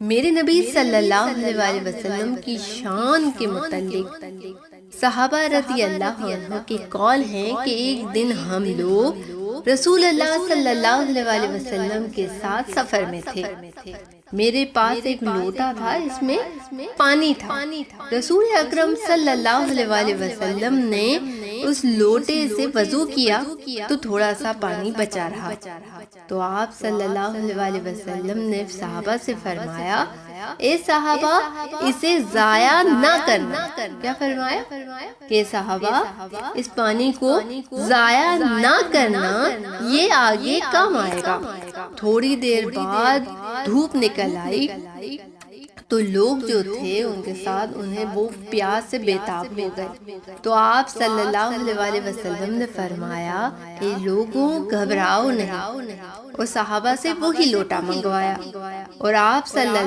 میرے نبی صلی اللہ علیہ وسلم کی شان کے متعلق صحابہ رضی اللہ عنہ کے قول ہیں کہ ایک دن ہم لوگ رسول اللہ صلی اللہ علیہ وسلم کے ساتھ سفر میں تھے۔ میرے پاس ایک لوٹا تھا، اس میں پانی تھا۔ رسول اکرم صلی اللہ علیہ وسلم نے اس لوٹے سے وضو کیا تو تھوڑا سا پانی بچا رہا، تو آپ صلی اللہ علیہ وسلم نے صحابہ سے فرمایا، اے صحابہ اسے ضائع نہ کرنا۔ کیا فرمایا کہ صحابہ اس پانی کو ضائع نہ کرنا، یہ آگے کام آئے گا۔ تھوڑی دیر بعد دھوپ نکل آئی تو لوگ جو تھے ان کے ساتھ انہیں وہ پیاس سے بےتاب ہو گئے، تو آپ صلی اللہ علیہ وسلم نے فرمایا کہ لوگوں گھبراؤ نہیں، اور صحابہ سے وہی لوٹا منگوایا، اور آپ صلی